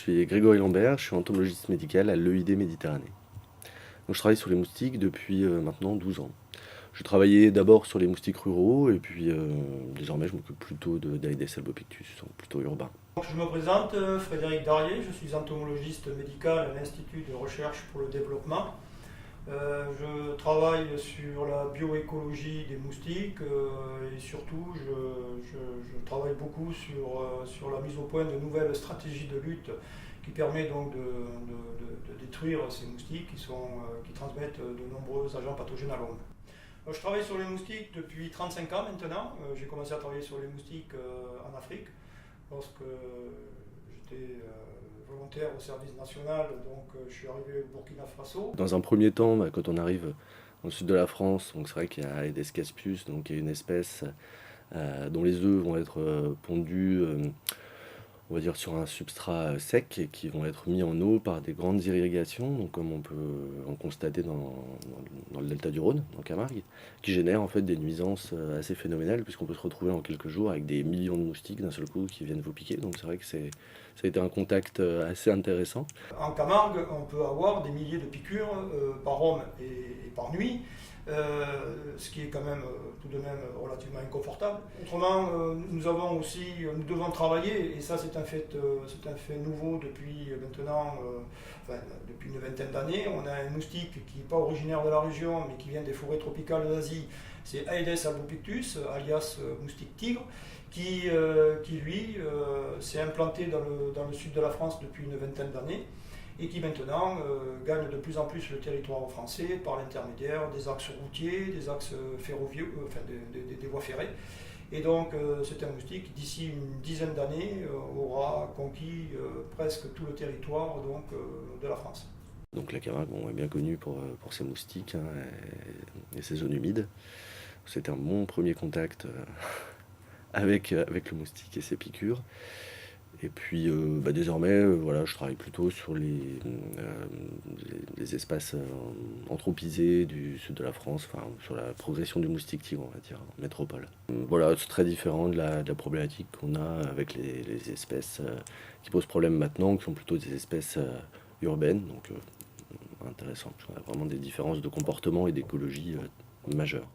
suis Grégory Lambert, je suis entomologiste médical à l'EID Méditerranée. Donc, je travaille sur les moustiques depuis maintenant 12 ans. Je travaillais d'abord sur les moustiques ruraux et puis désormais je m'occupe plutôt d'Aedes albopictus, donc plutôt urbain. Donc, je me présente, Frédéric Darrier, je suis entomologiste médical à l'Institut de recherche pour le développement. Je travaille sur la bioécologie des moustiques et surtout je travaille beaucoup sur la mise au point de nouvelles stratégies de lutte qui permettent donc de détruire ces moustiques qui transmettent de nombreux agents pathogènes à l'homme. Je travaille sur les moustiques depuis 35 ans maintenant. J'ai commencé à travailler sur les moustiques en Afrique lorsque j'étais volontaire au service national, donc je suis arrivé au Burkina Faso. Dans un premier temps, quand on arrive dans le sud de la France, donc c'est vrai qu'il y a Aedes caspus, donc il y a une espèce dont les œufs vont être pondus, on va dire sur un substrat sec et qui vont être mis en eau par des grandes irrigations, donc comme on peut en constater dans le delta du Rhône, en Camargue, qui génèrent en fait des nuisances assez phénoménales puisqu'on peut se retrouver en quelques jours avec des millions de moustiques d'un seul coup qui viennent vous piquer. Donc c'est vrai que ça a été un contact assez intéressant. En Camargue, on peut avoir des milliers de piqûres par homme et par nuit. Ce qui est quand même tout de même relativement inconfortable. Autrement, nous devons travailler, et ça c'est un fait nouveau depuis maintenant, depuis une vingtaine d'années. On a un moustique qui n'est pas originaire de la région, mais qui vient des forêts tropicales d'Asie. C'est Aedes albopictus, alias moustique tigre, qui lui s'est implanté dans le sud de la France depuis une vingtaine d'années, et qui maintenant gagne de plus en plus le territoire français par l'intermédiaire des axes routiers, des axes ferroviaires, des voies ferrées. Et donc c'est un moustique qui d'ici une dizaine d'années aura conquis presque tout le territoire de la France. Donc la Camargue est bien connue pour ses moustiques et ses zones humides. C'était un bon premier contact avec le moustique et ses piqûres. Et puis désormais, voilà, je travaille plutôt sur les espaces anthropisés du sud de la France, enfin sur la progression du moustique tigre, on va dire, en métropole. Voilà, c'est très différent de la problématique qu'on a avec les espèces qui posent problème maintenant, qui sont plutôt des espèces urbaines, donc intéressant, parce qu'on a vraiment des différences de comportement et d'écologie majeures.